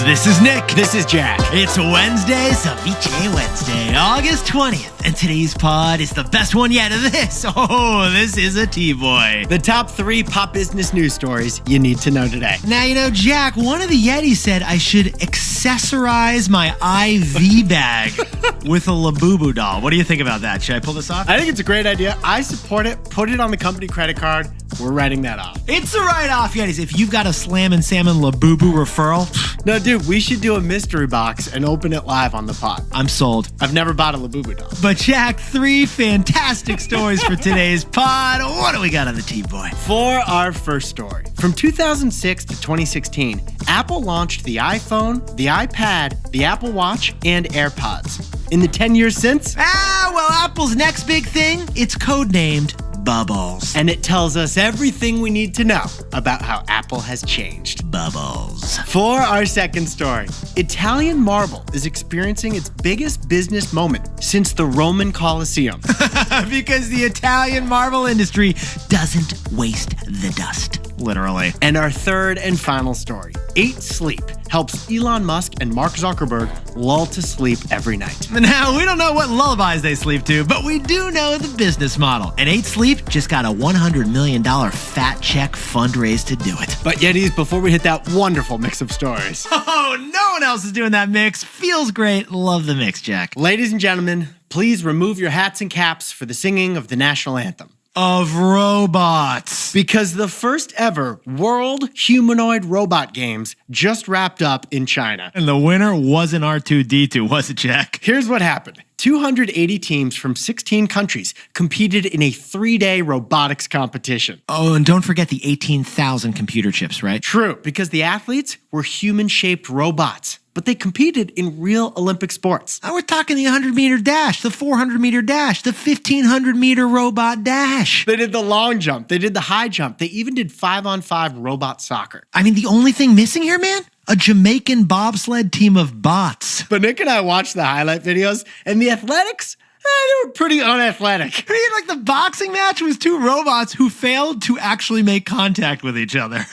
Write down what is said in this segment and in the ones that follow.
This is Nick. This is Jack. It's Wednesday, Ceviche Wednesday, August 20th, and today's pod is the best one yet of this. Oh, this is a T-boy. The top 3 pop business news stories you need to know today. Now, you know, Jack, one of the Yetis said I should accessorize my IV bag with a Labubu doll. What do you think about that? Should I pull this off? I think it's a great idea. I support it. Put it on the company credit card. We're writing that off. It's a write-off, Yetis. If you've got a Slammin' Salmon Labubu referral. No, dude, we should do a mystery box and open it live on the pod. I'm sold. I've never bought a Labubu doll. But Jack, 3 fantastic stories for today's pod. What do we got on the T-boy? For our first story, from 2006 to 2016, Apple launched the iPhone, the iPad, the Apple Watch, and AirPods. In the 10 years since, well, Apple's next big thing, it's codenamed Bubbles. And it tells us everything we need to know about how Apple has changed. Bubbles. For our second story, Italian marble is experiencing its biggest business moment since the Roman Colosseum. Because the Italian marble industry doesn't waste the dust. Literally. And our third and final story, 8 Sleep helps Elon Musk and Mark Zuckerberg lull to sleep every night. Now, we don't know what lullabies they sleep to, but we do know the business model. And 8 Sleep just got a $100 million fat check fundraise to do it. But Yetis, before we hit that wonderful mix of stories. Oh, no one else is doing that mix. Feels great. Love the mix, Jack. Ladies and gentlemen, please remove your hats and caps for the singing of the national anthem. Of robots. Because the first ever World Humanoid Robot Games just wrapped up in China. And the winner wasn't R2-D2, was it, Jack? Here's what happened. 280 teams from 16 countries competed in a 3-day robotics competition. Oh, and don't forget the 18,000 computer chips, right? True, because the athletes were human-shaped robots, but they competed in real Olympic sports. We're talking the 100-meter dash, the 400-meter dash, the 1,500-meter robot dash. They did the long jump. They did the high jump. They even did 5-on-5 robot soccer. I mean, the only thing missing here, man? A Jamaican bobsled team of bots. But Nick and I watched the highlight videos, and the athletics, they were pretty unathletic. I mean, like the boxing match was 2 robots who failed to actually make contact with each other.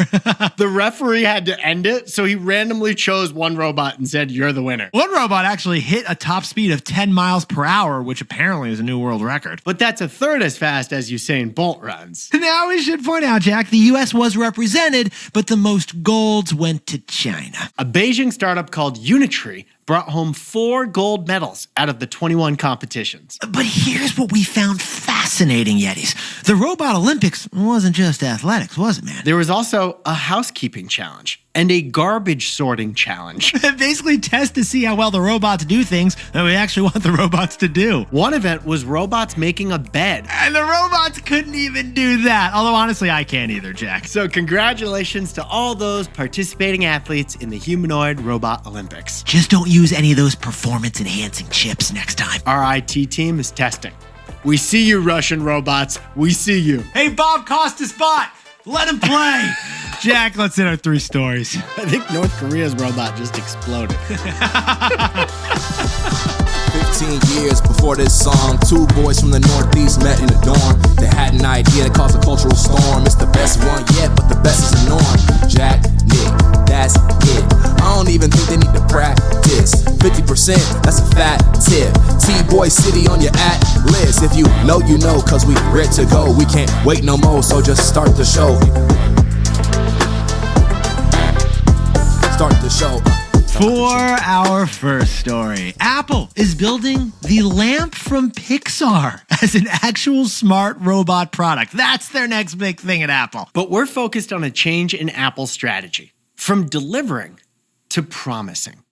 The referee had to end it, so he randomly chose one robot and said, "You're the winner." One robot actually hit a top speed of 10 miles per hour, which apparently is a new world record. But that's a third as fast as Usain Bolt runs. Now we should point out, Jack, the U.S. was represented, but the most golds went to China. A Beijing startup called Unitree brought home 4 gold medals out of the 21 competitions. But here's what we found fascinating, Yetis. The Robot Olympics wasn't just athletics, was it, man? There was also a housekeeping challenge and a garbage sorting challenge. Basically test to see how well the robots do things that we actually want the robots to do. One event was robots making a bed. And the robots couldn't even do that. Although, honestly, I can't either, Jack. So congratulations to all those participating athletes in the Humanoid Robot Olympics. Just don't use any of those performance-enhancing chips next time. Our IT team is testing. We see you, Russian robots. We see you. Hey, Bob Costas bot, let him play. Jack, let's hit our 3 stories. I think North Korea's robot just exploded. 15 years before this song, 2 boys from the Northeast met in a dorm. They had an idea that caused a cultural storm. It's the best one yet, but the best is the norm. Jack, Nick, that's it. I don't even think they need to practice. 50%, that's a fat tip. T-Boy City on your list. If you know, you know, cause we ready to go. We can't wait no more, so just start the show. Start the show. For our first story, Apple is building the lamp from Pixar as an actual smart robot product. That's their next big thing at Apple. But we're focused on a change in Apple's strategy, from delivering to promising.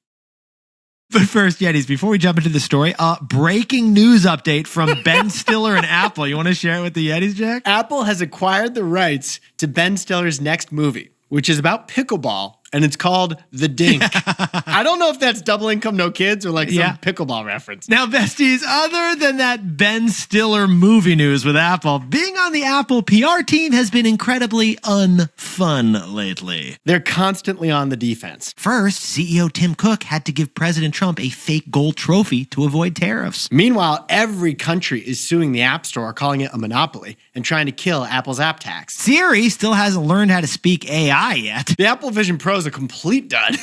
But first, Yetis, before we jump into the story, breaking news update from Ben Stiller and Apple. You want to share it with the Yetis, Jack? Apple has acquired the rights to Ben Stiller's next movie, which is about pickleball, and it's called The Dink. I don't know if that's Double Income No Kids or like some pickleball reference. Now, besties, other than that Ben Stiller movie news with Apple, being on the Apple PR team has been incredibly unfun lately. They're constantly on the defense. First, CEO Tim Cook had to give President Trump a fake gold trophy to avoid tariffs. Meanwhile, every country is suing the App Store, calling it a monopoly, and trying to kill Apple's app tax. Siri still hasn't learned how to speak AI yet. The Apple Vision Pro is a complete dud.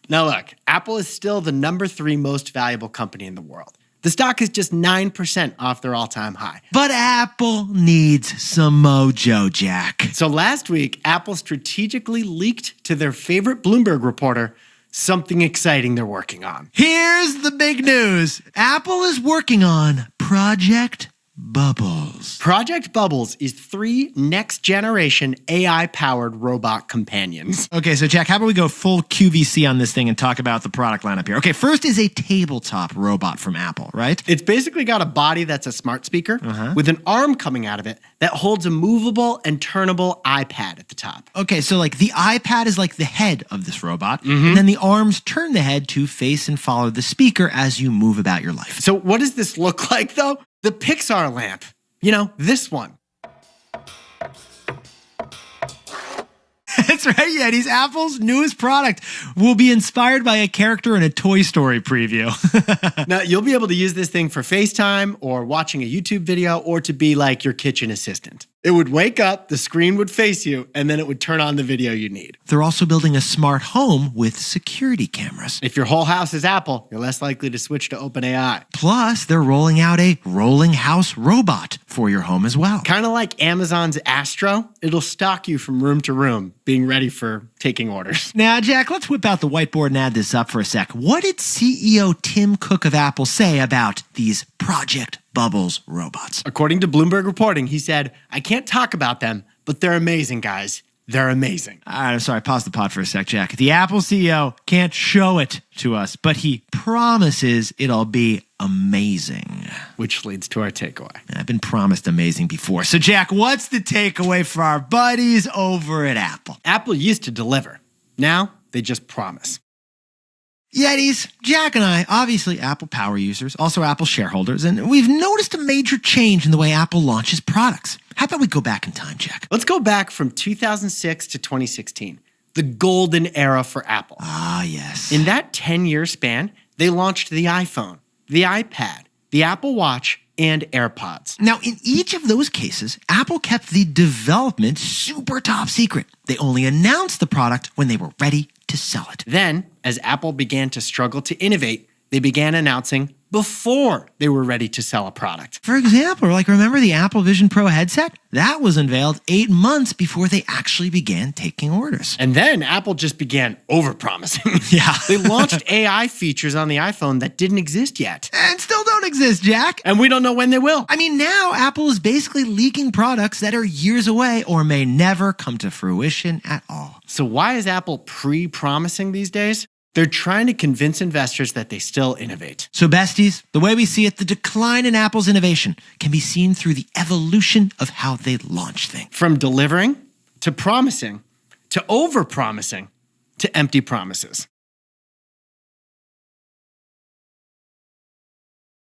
Now look, Apple is still the number 3 most valuable company in the world. The stock is just 9% off their all-time high. But Apple needs some mojo, Jack. So last week, Apple strategically leaked to their favorite Bloomberg reporter something exciting they're working on. Here's the big news. Apple is working on Project Bubbles. Project Bubbles is 3 next-generation AI-powered robot companions. Okay, so Jack, how about we go full QVC on this thing and talk about the product lineup here? Okay, first is a tabletop robot from Apple, right? It's basically got a body that's a smart speaker with an arm coming out of it that holds a movable and turnable iPad at the top. Okay, so like the iPad is like the head of this robot, and then the arms turn the head to face and follow the speaker as you move about your life. So what does this look like, though? The Pixar lamp. You know, this one. That's right, Yetis. Apple's newest product will be inspired by a character in a Toy Story preview. Now, you'll be able to use this thing for FaceTime or watching a YouTube video or to be like your kitchen assistant. It would wake up, the screen would face you, and then it would turn on the video you need. They're also building a smart home with security cameras. If your whole house is Apple, you're less likely to switch to OpenAI. Plus, they're rolling out a rolling house robot for your home as well. Kind of like Amazon's Astro, it'll stalk you from room to room, being ready for taking orders. Now, Jack, let's whip out the whiteboard and add this up for a sec. What did CEO Tim Cook of Apple say about these Project Bubbles robots? According to Bloomberg reporting, he said, "I can't talk about them, but they're amazing, guys. They're amazing." All right, I'm sorry, pause the pod for a sec, Jack. The Apple CEO can't show it to us, but he promises it'll be amazing. Which leads to our takeaway. I've been promised amazing before. So, Jack, what's the takeaway for our buddies over at Apple? Apple used to deliver. Now, they just promise. Yetis, Jack and I, obviously Apple power users, also Apple shareholders, and we've noticed a major change in the way Apple launches products. How about we go back in time, Jack? Let's go back from 2006 to 2016, the golden era for Apple. Ah, yes. In that 10-year span, they launched the iPhone, the iPad, the Apple Watch, and AirPods. Now, in each of those cases, Apple kept the development super top secret. They only announced the product when they were ready to sell it. Then, as Apple began to struggle to innovate, they began announcing before they were ready to sell a product. For example, remember the Apple Vision Pro headset? That was unveiled 8 months before they actually began taking orders. And then Apple just began overpromising. Yeah. They launched AI features on the iPhone that didn't exist yet. And still don't exist, Jack. And we don't know when they will. I mean, now Apple is basically leaking products that are years away or may never come to fruition at all. So why is Apple pre-promising these days? They're trying to convince investors that they still innovate. So besties, the way we see it, the decline in Apple's innovation can be seen through the evolution of how they launch things. From delivering, to promising, to over-promising, to empty promises.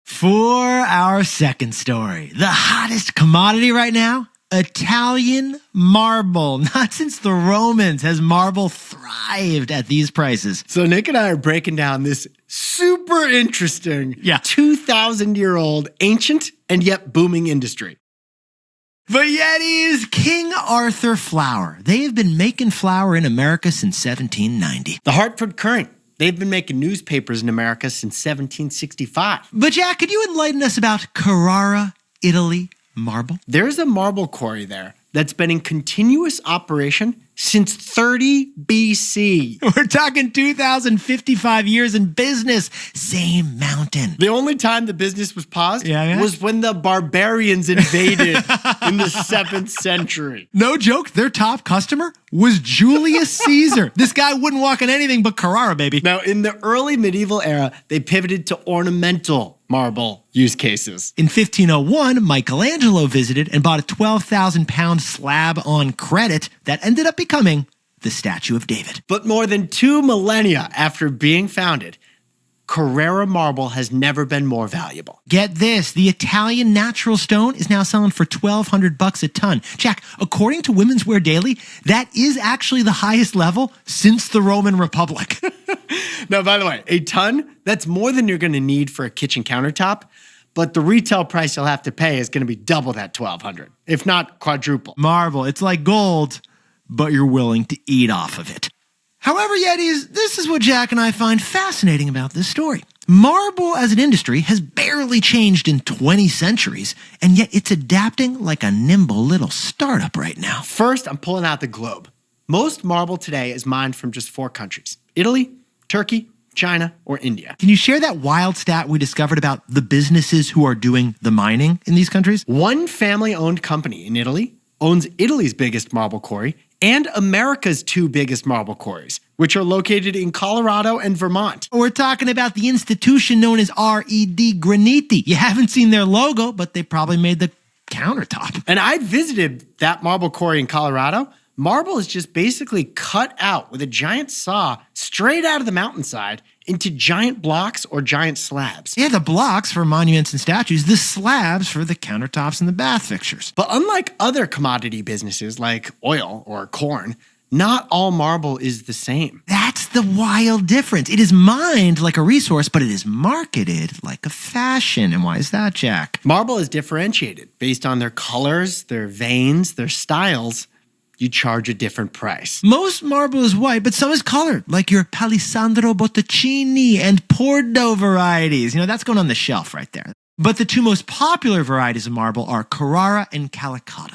For our second story, the hottest commodity right now, Italian marble. Not since the Romans has marble thrived at these prices. So Nick and I are breaking down this super interesting 2,000-year-old ancient and yet booming industry. But Yetis, King Arthur Flour. They have been making flour in America since 1790. The Hartford Courant. They've been making newspapers in America since 1765. But Jack, could you enlighten us about Carrara, Italy? Marble? There's a marble quarry there that's been in continuous operation since 30 BC. We're talking 2,055 years in business. Same mountain. The only time the business was paused Yeah. was when the barbarians invaded in the 7th century. No joke, their top customer was Julius Caesar. This guy wouldn't walk in anything but Carrara, baby. Now, in the early medieval era, they pivoted to ornamental marble use cases. In 1501, Michelangelo visited and bought a 12,000-pound slab on credit that ended up becoming the Statue of David. But more than 2 millennia after being founded, Carrara marble has never been more valuable. Get this, the Italian natural stone is now selling for $1,200 a ton. Jack, according to Women's Wear Daily, that is actually the highest level since the Roman Republic. Now, by the way, a ton, that's more than you're going to need for a kitchen countertop, but the retail price you'll have to pay is going to be double that $1,200, if not quadruple. Marble, it's like gold, but you're willing to eat off of it. However, Yetis, this is what Jack and I find fascinating about this story. Marble as an industry has barely changed in 20 centuries, and yet it's adapting like a nimble little startup right now. First, I'm pulling out the globe. Most marble today is mined from just 4 countries: Italy, Turkey, China, or India. Can you share that wild stat we discovered about the businesses who are doing the mining in these countries? One family-owned company in Italy owns Italy's biggest marble quarry and America's 2 biggest marble quarries, which are located in Colorado and Vermont. We're talking about the institution known as R.E.D. Graniti. You haven't seen their logo, but they probably made the countertop. And I visited that marble quarry in Colorado. Marble is just basically cut out with a giant saw straight out of the mountainside into giant blocks or giant slabs. Yeah, the blocks for monuments and statues, the slabs for the countertops and the bath fixtures. But unlike other commodity businesses like oil or corn, not all marble is the same. That's the wild difference. It is mined like a resource, but it is marketed like a fashion. And why is that, Jack? Marble is differentiated based on their colors, their veins, their styles. You charge a different price. Most marble is white, but some is colored, like your Palisandro Botticini and Porto varieties. That's going on the shelf right there. But the 2 most popular varieties of marble are Carrara and Calicut,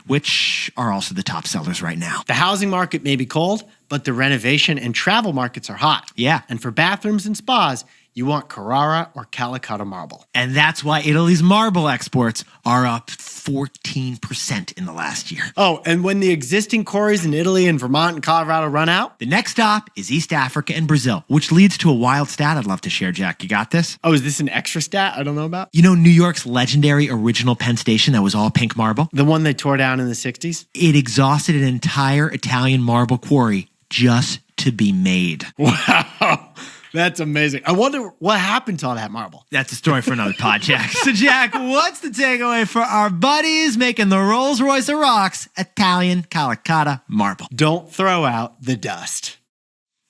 which are also the top sellers right now. The housing market may be cold, but the renovation and travel markets are hot. Yeah. And for bathrooms and spas, you want Carrara or Calicut marble. And that's why Italy's marble exports are up 14% in the last year. Oh, and when the existing quarries in Italy and Vermont and Colorado run out? The next stop is East Africa and Brazil, which leads to a wild stat I'd love to share, Jack. You got this? Oh, is this an extra stat I don't know about? You know New York's legendary original Penn Station that was all pink marble? The one they tore down in the 60s? It exhausted an entire Italian marble quarry just to be made. Wow. That's amazing. I wonder what happened to all that marble. That's a story for another pod, Jack. So, Jack, what's the takeaway for our buddies making the Rolls Royce of rocks, Italian Calicut marble? Don't throw out the dust.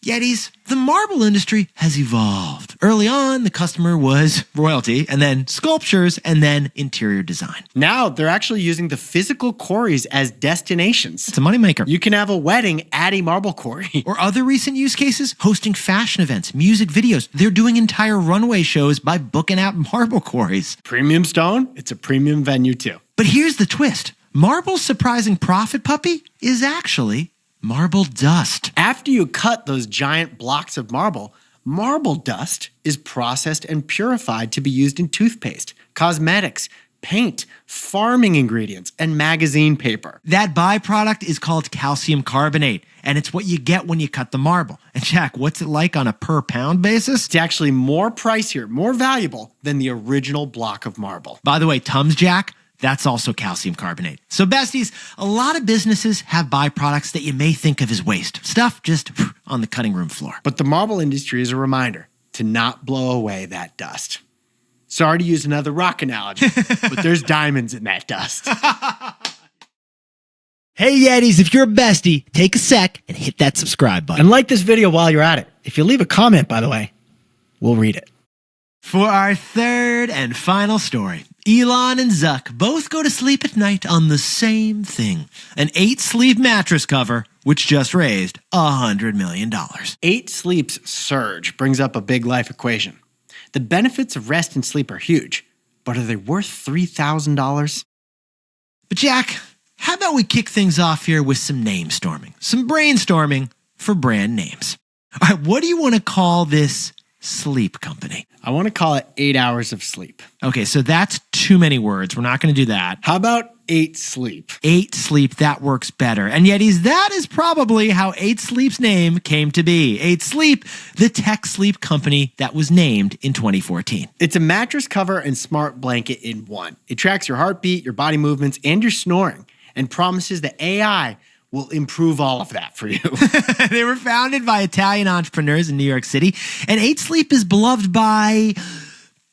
Yetis, the marble industry has evolved. Early on, the customer was royalty, and then sculptures, and then interior design. Now, they're actually using the physical quarries as destinations. It's a moneymaker. You can have a wedding at a marble quarry. Or other recent use cases, hosting fashion events, music videos. They're doing entire runway shows by booking out marble quarries. Premium stone, it's a premium venue too. But here's the twist. Marble's surprising profit puppy is actually marble dust. After you cut those giant blocks of marble, marble dust is processed and purified to be used in toothpaste, cosmetics, paint, farming ingredients, and magazine paper. That byproduct is called calcium carbonate, and it's what you get when you cut the marble. And Jack, what's it like on a per pound basis? It's actually more pricier, more valuable than the original block of marble. By the way, Tums, Jack, that's also calcium carbonate. So besties, a lot of businesses have byproducts that you may think of as waste. Stuff just on the cutting room floor. But the marble industry is a reminder to not blow away that dust. Sorry to use another rock analogy, but there's diamonds in that dust. Hey Yetis, if you're a bestie, take a sec and hit that subscribe button. And like this video while you're at it. If you leave a comment, by the way, we'll read it. For our third and final story, Elon and Zuck both go to sleep at night on the same thing, an 8-sleep mattress cover, which just raised $100 million. 8 Sleep's surge brings up a big life equation. The benefits of rest and sleep are huge, but are they worth $3,000? But Jack, how about we kick things off here with some name storming, some brainstorming for brand names. All right, what do you want to call this sleep company? I want to call it 8 hours of sleep. Okay, so that's too many words. We're not going to do that. How about 8 Sleep? 8 Sleep, that works better. And yet that is probably how 8 Sleep's name came to be. 8 Sleep, the tech sleep company that was named in 2014. It's a mattress cover and smart blanket in one. It tracks your heartbeat, your body movements, and your snoring, and promises that AI will improve all of that for you. They were founded by Italian entrepreneurs in New York City, and 8 Sleep is beloved by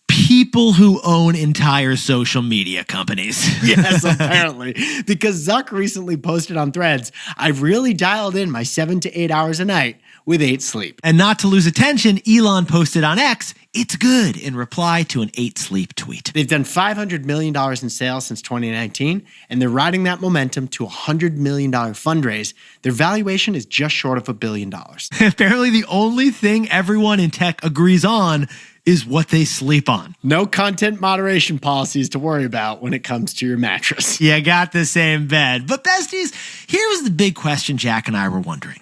people who own entire social media companies. Yes, apparently. Because Zuck recently posted on Threads, I've really dialed in my 7 to 8 hours a night, with 8 Sleep. And not to lose attention, Elon posted on X, "It's good," in reply to an 8 Sleep tweet. They've done $500 million in sales since 2019, and they're riding that momentum to a $100 million fundraise. Their valuation is just short of $1 billion. Apparently, the only thing everyone in tech agrees on is what they sleep on. No content moderation policies to worry about when it comes to your mattress. You got the same bed. But besties, here was the big question Jack and I were wondering.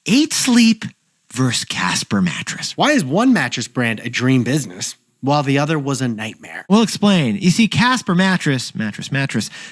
8 Sleep versus Casper mattress. Why is one mattress brand a dream business while the other was a nightmare? We'll explain. You see, Casper mattress,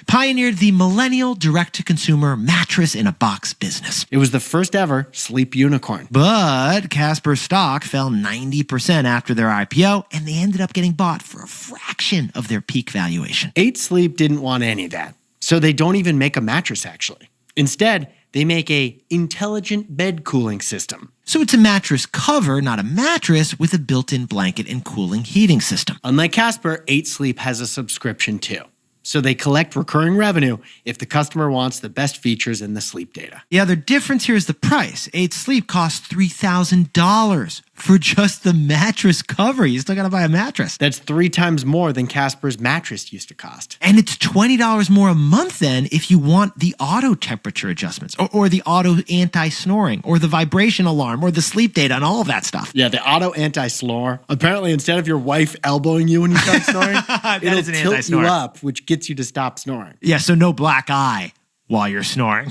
pioneered the millennial direct-to-consumer mattress-in-a-box business. It was the first ever sleep unicorn. But Casper stock fell 90% after their IPO, and they ended up getting bought for a fraction of their peak valuation. 8 Sleep didn't want any of that, so they don't even make a mattress, actually. Instead, they make a intelligent bed cooling system. So it's a mattress cover, not a mattress, with a built-in blanket and cooling heating system. Unlike Casper, 8 Sleep has a subscription too. So they collect recurring revenue if the customer wants the best features in the sleep data. The other difference here is the price. 8 Sleep costs $3,000 for just the mattress cover. You still got to buy a mattress. That's 3 times more than Casper's mattress used to cost. And it's $20 more a month then if you want the auto temperature adjustments or the auto anti-snoring or the vibration alarm or the sleep data and all of that stuff. Yeah, the auto anti-snore. Apparently, instead of your wife elbowing you when you start snoring, it'll tilt you up, which gets you to stop snoring. Yeah, so no black eye while you're snoring.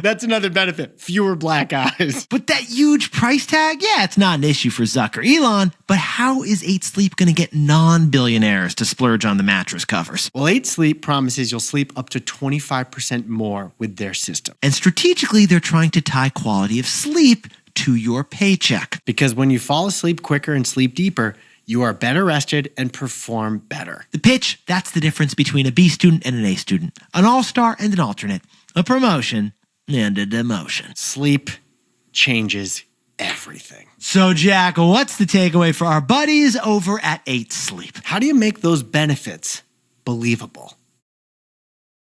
That's another benefit. Fewer black eyes. But that huge price tag, yeah, it's not an issue for Zuck or Elon, but how is 8 Sleep going to get non-billionaires to splurge on the mattress covers? Well, 8 Sleep promises you'll sleep up to 25% more with their system. And strategically, they're trying to tie quality of sleep to your paycheck. Because when you fall asleep quicker and sleep deeper, you are better rested and perform better. The pitch, that's the difference between a B student and an A student, an all-star and an alternate, a promotion and a demotion. Sleep changes everything. So, Jack, what's the takeaway for our buddies over at 8 Sleep? How do you make those benefits believable?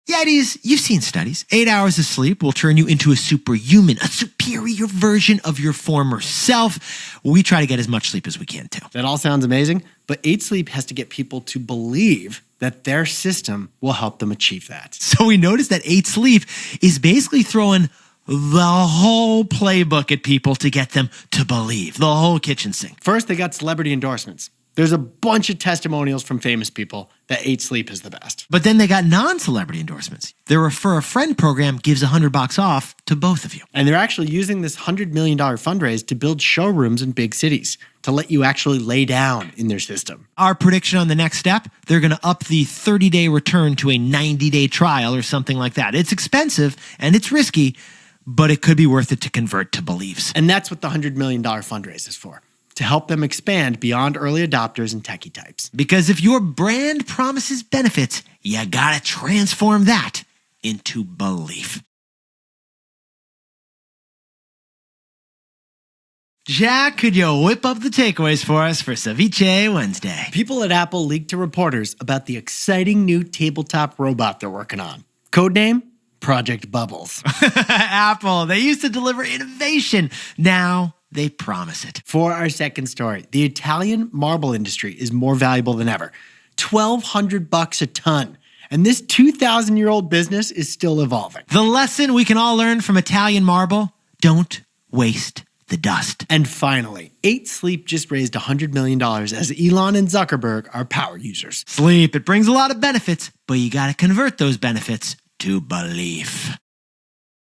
Yetis, you've seen studies. 8 hours of sleep will turn you into a superhuman, a superior version of your former self. We try to get as much sleep as we can, too. That all sounds amazing, but 8 Sleep has to get people to believe that their system will help them achieve that. So we noticed that 8 Sleep is basically throwing the whole playbook at people to get them to believe, the whole kitchen sink. First, they got celebrity endorsements. There's a bunch of testimonials from famous people that 8 Sleep is the best. But then they got non-celebrity endorsements. Their Refer a Friend program gives $100 off to both of you. And they're actually using this $100 million fundraise to build showrooms in big cities to let you actually lay down in their system. Our prediction on the next step, they're going to up the 30-day return to a 90-day trial or something like that. It's expensive and it's risky, but it could be worth it to convert to beliefs. And that's what the $100 million fundraise is for, to help them expand beyond early adopters and techie types. Because if your brand promises benefits, you gotta transform that into belief. Jack, could you whip up the takeaways for us for Ceviche Wednesday? People at Apple leaked to reporters about the exciting new tabletop robot they're working on. Codename? Project Bubbles. Apple, they used to deliver innovation. Now they promise it. For our second story, the Italian marble industry is more valuable than ever. $1,200 a ton. And this 2,000-year-old business is still evolving. The lesson we can all learn from Italian marble, don't waste the dust. And finally, 8 Sleep just raised $100 million as Elon and Zuckerberg are power users. Sleep, it brings a lot of benefits, but you gotta convert those benefits to belief.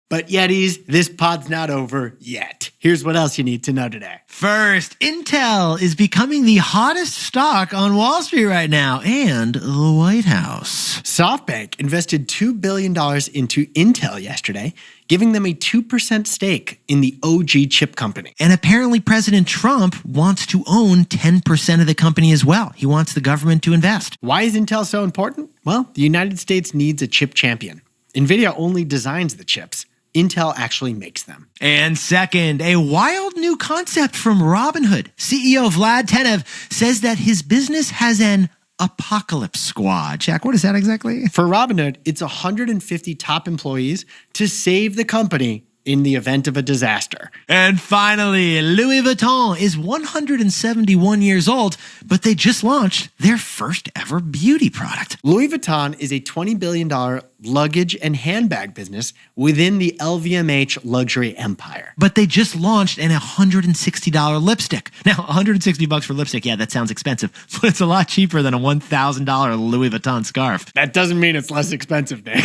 But Yetis, this pod's not over yet. Here's what else you need to know today. First, Intel is becoming the hottest stock on Wall Street right now, and the White House. SoftBank invested $2 billion into Intel yesterday, giving them a 2% stake in the OG chip company. And apparently President Trump wants to own 10% of the company as well. He wants the government to invest. Why is Intel so important? Well, the United States needs a chip champion. NVIDIA only designs the chips. Intel actually makes them. And second, a wild new concept from Robinhood. CEO Vlad Tenev says that his business has an apocalypse squad. Jack, what is that exactly? For Robinhood, it's 150 top employees to save the company in the event of a disaster. And finally, Louis Vuitton is 171 years old, but they just launched their first ever beauty product. Louis Vuitton is a $20 billion luggage and handbag business within the LVMH luxury empire. But they just launched an $160 lipstick. Now, $160 for lipstick, yeah, that sounds expensive, but it's a lot cheaper than a $1,000 Louis Vuitton scarf. That doesn't mean it's less expensive, Nick.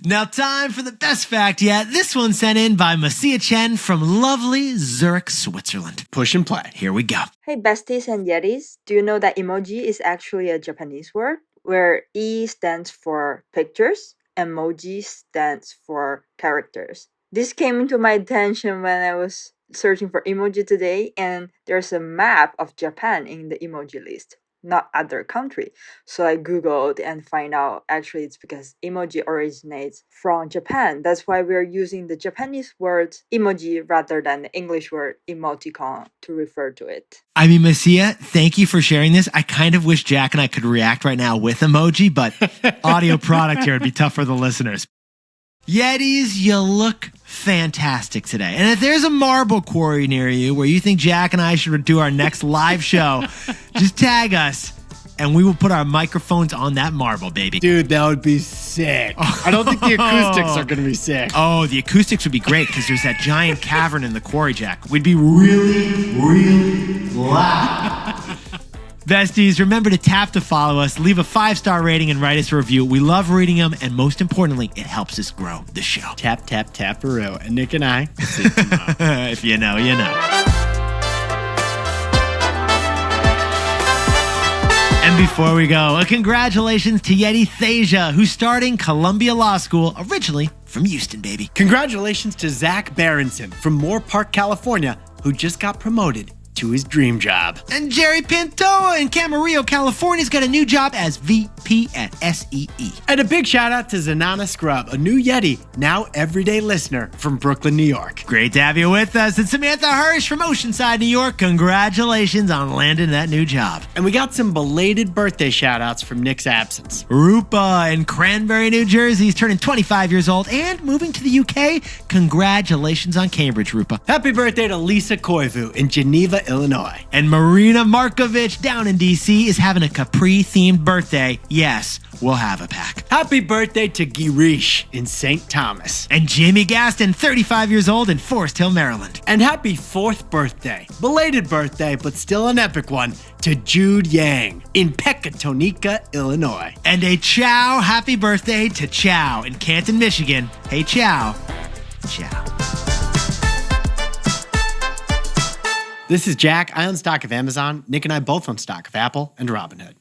Now, time for the best fact yet. This one sent in by Masia Chen from lovely Zurich, Switzerland. Push and play. Here we go. Hey besties and yetis, do you know that emoji is actually a Japanese word where E stands for pictures and emoji stands for characters? This came into my attention when I was searching for emoji today, and there's a map of Japan in the emoji list, not other country. So I googled and find out actually it's because emoji originates from Japan. That's why we're using the Japanese word emoji rather than the English word emoticon to refer to it. I mean, Masia, thank you for sharing this. I kind of wish Jack and I could react right now with emoji, but audio product here would be tough for the listeners. Yetis, you look fantastic today. And if there's a marble quarry near you where you think Jack and I should do our next live show, just tag us and we will put our microphones on that marble, baby. Dude, that would be sick. I don't think the acoustics are going to be sick. Oh, the acoustics would be great because there's that giant cavern in the quarry, Jack. We'd be really, really loud. Besties, remember to tap to follow us, leave a 5-star rating, and write us a review. We love reading them, and most importantly, it helps us grow the show. Tap, tap, taparoo. And Nick and I will see you tomorrow. If you know, you know. And before we go, a congratulations to Yeti Thasia, who's starting Columbia Law School, originally from Houston, baby. Congratulations to Zach Berenson from Moore Park, California, who just got promoted to his dream job. And Jerry Pinto in Camarillo, California's got a new job as VP at SEE. And a big shout out to Zanana Scrub, a new Yeti, now everyday listener from Brooklyn, New York. Great to have you with us. And Samantha Hirsch from Oceanside, New York, congratulations on landing that new job. And we got some belated birthday shout outs from Nick's absence. Rupa in Cranberry, New Jersey is turning 25 years old and moving to the UK. Congratulations on Cambridge, Rupa. Happy birthday to Lisa Koivu in Geneva, Illinois. And Marina Markovich down in DC is having a Capri-themed birthday. Yes, we'll have a pack. Happy birthday to Girish in St. Thomas. And Jamie Gaston, 35 years old in Forest Hill, Maryland. And happy 4th birthday, belated birthday, but still an epic one, to Jude Yang in Pecatonica, Illinois. And a Chow happy birthday to Chow in Canton, Michigan. Hey, Chow. Chow. This is Jack. I own stock of Amazon. Nick and I both own stock of Apple and Robinhood.